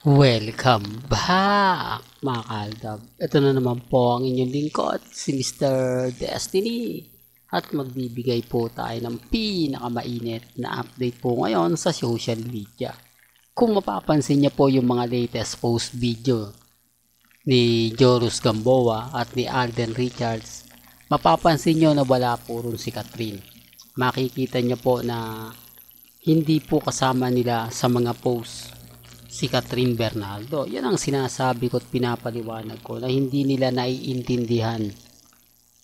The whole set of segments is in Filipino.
Welcome back mga kaaldab. Ito na naman po ang inyong lingkod, si Mr. Destiny. At magbibigay po tayo ng pinakamainit na update po ngayon sa social media. Kung mapapansin niyo po yung mga latest post video ni Joros Gamboa at ni Alden Richards, mapapansin niyo na wala po rin si Catherine. Makikita niyo po na hindi po kasama nila sa mga posts si Catherine Bernardo. Yan ang sinasabi ko at pinapaliwanag ko na hindi nila naiintindihan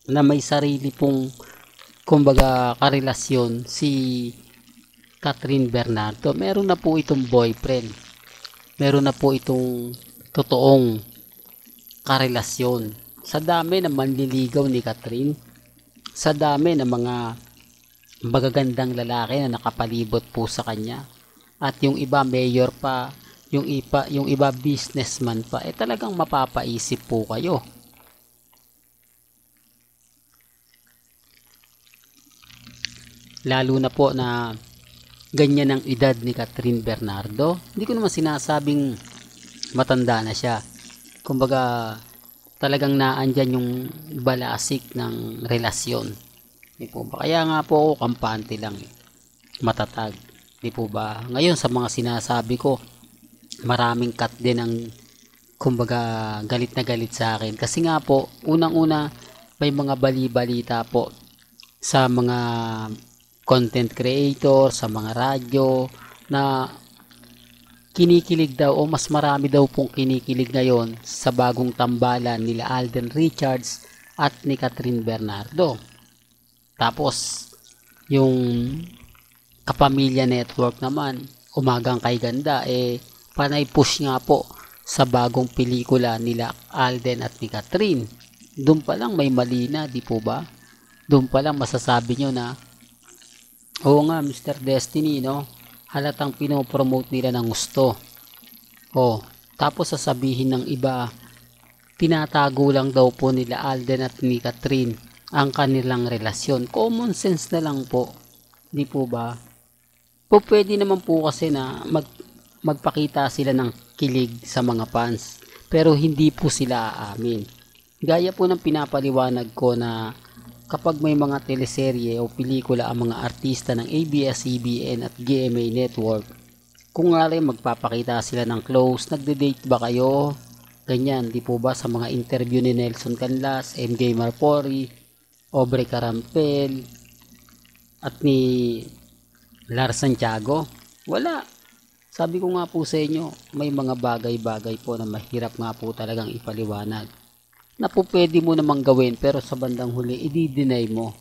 na may sarili pong kumbaga karelasyon si Catherine Bernardo. Meron na po itong boyfriend. Meron na po itong totoong karelasyon. Sa dami ng manliligaw ni Catherine, sa dami ng mga magagandang lalaki na nakapalibot po sa kanya, at yung iba mayor pa, yung iba businessman pa, talagang mapapaisip po kayo. Lalo na po na ganyan ang edad ni Catherine Bernardo. Hindi ko naman sinasabing matanda na siya. Kumbaga, talagang naandyan yung balasik ng relasyon. Di po ba? Kaya nga po ako kampante lang. Matatag. Di po ba? Ngayon sa mga sinasabi ko, maraming cut din ang kumbaga galit na galit sa akin. Kasi nga po, unang-una may mga bali-balita po sa mga content creator, sa mga radyo na kinikilig daw o mas marami daw pong kinikilig ngayon sa bagong tambalan nila Alden Richards at ni Catherine Bernardo. Tapos yung Kapamilya Network naman, Umagang Kay Ganda, panay push nga po sa bagong pelikula nila Alden at ni Catherine. Doon pa lang may mali na, di po ba? Doon pa lang masasabi nyo na, oo nga Mr. Destiny, no? Halatang pinopromote nila ng gusto. Tapos sasabihin ng iba, tinatago lang daw po nila Alden at ni Catherine ang kanilang relasyon. Common sense na lang po, di po ba? Pwede naman po kasi na magpakita sila ng kilig sa mga fans, pero hindi po sila aamin. Gaya po ng pinapaliwanag ko na kapag may mga teleserye o pelikula ang mga artista ng ABS-CBN at GMA Network, kung nga rin magpapakita sila ng close, nagde-date ba kayo? Ganyan, di po ba, sa mga interview ni Nelson Canlas, MJ Marfori, Aubrey Carampel, at ni Lars Santiago? Wala. Sabi ko nga po sa inyo, may mga bagay-bagay po na mahirap nga po talagang ipaliwanag. Na po pwede mo namang gawin pero sa bandang huli, i-deny mo.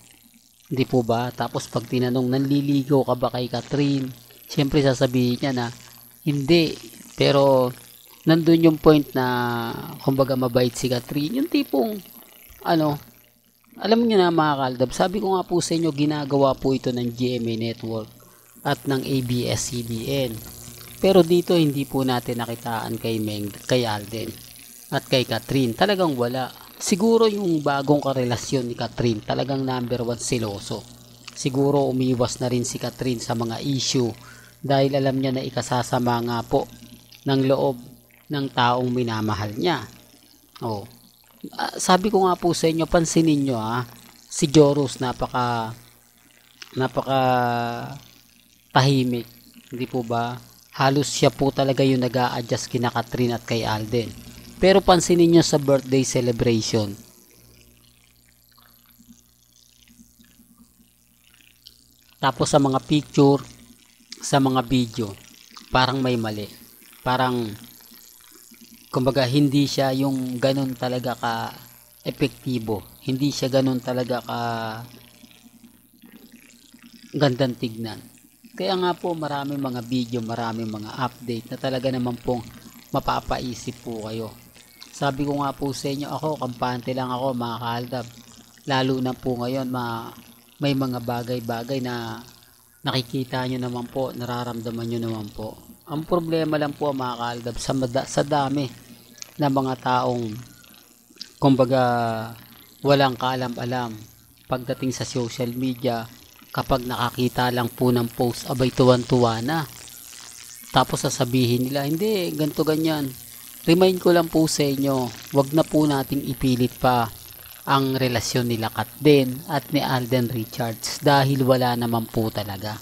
Hindi po ba? Tapos pag tinanong, nanliligaw ka ba kay Catherine? Siyempre sasabihin niya na, hindi. Pero nandun yung point na, kumbaga mabait si Catherine. Yung tipong, alam niyo na mga kaldab, sabi ko nga po sa inyo, ginagawa po ito ng GMA Network at ng ABS-CBN. Pero dito hindi po natin nakitaan kay Alden at kay Catherine. Talagang wala. Siguro yung bagong karelasyon ni Catherine, talagang number 1 seloso. Siguro umiwas na rin si Catherine sa mga issue dahil alam niya na ikasasama nga po ng loob ng taong minamahal niya. Sabi ko nga po sa inyo, pansinin nyo si Joros napaka tahimik. Hindi po ba? Halos siya po talaga yung nag-a-adjust kina Catherine at kay Alden. Pero pansinin nyo sa birthday celebration, tapos sa mga picture, sa mga video, parang may mali. Parang, kumbaga, hindi siya yung ganun talaga ka epektibo. Hindi siya ganun talaga ka gandang tignan. Kaya nga po maraming mga video, maraming mga update na talaga naman pong mapapaisip po kayo. Sabi ko nga po sa inyo, ako kampante lang ako mga kaaldab. Lalo na po ngayon may mga bagay-bagay na nakikita nyo naman po, nararamdaman nyo naman po. Ang problema lang po mga kaaldab sa dami na mga taong kumbaga walang kaalam-alam pagdating sa social media. Kapag nakakita lang po ng post, abay tuwan-tuwa na. Tapos sasabihin nila, hindi, ganito ganyan. Remind ko lang po sa inyo, wag na po nating ipilit pa ang relasyon nila Kat din at ni Alden Richards dahil wala naman po talaga.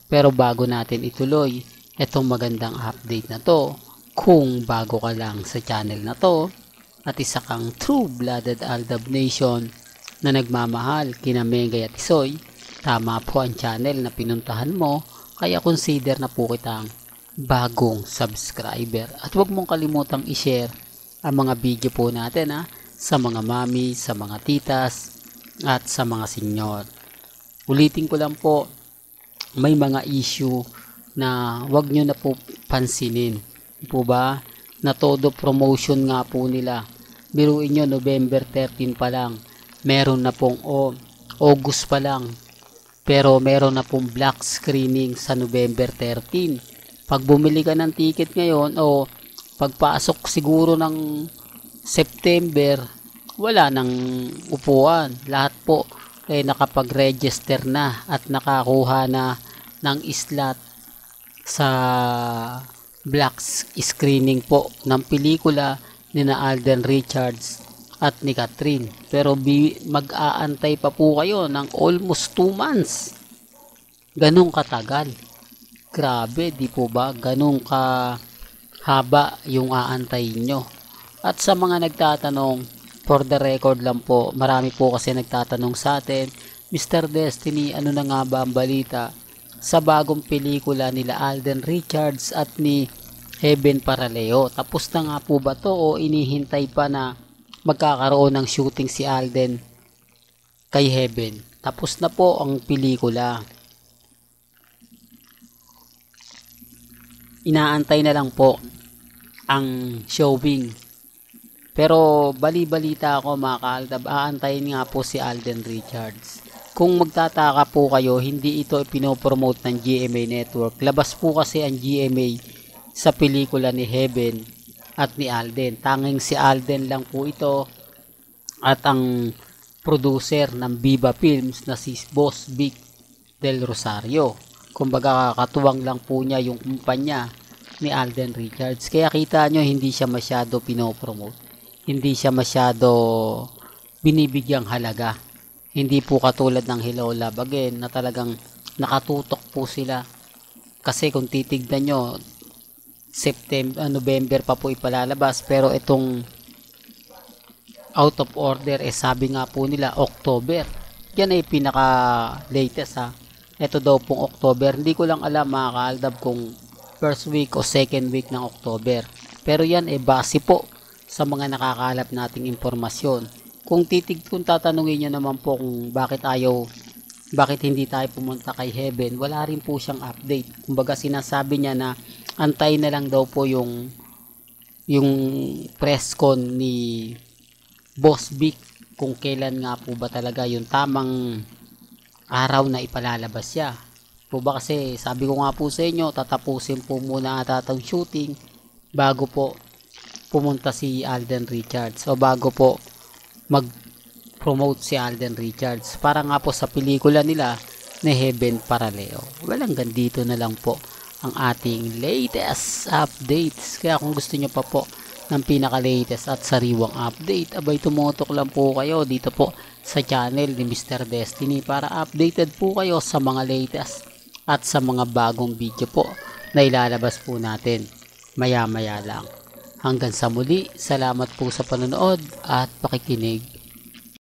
Pero bago natin ituloy itong magandang update na to, kung bago ka lang sa channel na to at isa kang true-blooded Aldab Nation na nagmamahal kina Mengay at Isoy, tama po ang channel na pinuntahan mo, kaya consider na po kitang bagong subscriber. At huwag mong kalimutang i-share ang mga video po natin sa mga mami, sa mga titas, at sa mga senyor. Ulitin ko lang po, may mga issue na wag nyo na po pansinin. Po ba? Na todo promotion nga po nila. Biruin nyo, November 13 pa lang. Meron na pong August pa lang. Pero meron na pong black screening sa November 13. Pag bumili ka ng ticket ngayon o pagpasok siguro ng September, wala nang upuan. Lahat po nakapag-register na at nakakuha na ng slot sa black screening po ng pelikula ni na Alden Richards at ni Catherine. Pero mag-aantay pa po kayo ng almost 2 months. Ganun katagal. Grabe, di po ba? Ganun ka haba yung aantayin nyo. At sa mga nagtatanong, for the record lang po, marami po kasi nagtatanong sa atin, Mr. Destiny, ano na nga ba ang balita sa bagong pelikula nila Alden Richards at ni Heaven Paraleo? Tapos na nga po ba to o inihintay pa na magkakaroon ng shooting si Alden kay Heaven? Tapos na po ang pelikula. Inaantay na lang po ang showing. Pero bali-balita ako mga kaaldab, aantayin nga po si Alden Richards. Kung magtataka po kayo, hindi ito ipinopromote ng GMA Network. Labas po kasi ang GMA sa pelikula ni Heaven at ni Alden. Tanging si Alden lang po ito at ang producer ng Viva Films na si Boss Vic Del Rosario. Kumbaga katuwang lang po niya yung kumpanya ni Alden Richards. Kaya kita nyo hindi siya masyado pinopromote. Hindi siya masyado binibigyang halaga. Hindi po katulad ng Hello Love Again na talagang nakatutok po sila. Kasi kung titignan nyo, November pa po ipalalabas. Pero itong Out of Order, sabi nga po nila October. Yan ay pinaka latest Ito daw pong October. Hindi ko lang alam mga kaaldab kung first week o second week ng October. Pero yan base po sa mga nakakalap nating impormasyon. Kung tatanungin nyo naman po kung bakit hindi tayo pumunta kay Heaven, wala rin po siyang update. Kumbaga sinasabi niya na antay na lang daw po yung press con ni Boss Vic kung kailan nga po ba talaga yung tamang araw na ipalalabas siya. Po ba kasi sabi ko nga po sa inyo, tatapusin po muna ang shooting bago po pumunta si Alden Richards o bago po mag-promote si Alden Richards para nga po sa pelikula nila na Heaven Paraleo. Walang gandito na lang po ang ating latest updates. Kaya kung gusto nyo pa po ng pinaka-latest at sariwang update, abay tumutok lang po kayo dito po sa channel ni Mr. Destiny para updated po kayo sa mga latest at sa mga bagong video po na ilalabas po natin maya-maya lang. Hanggang sa muli, salamat po sa panonood at pakikinig.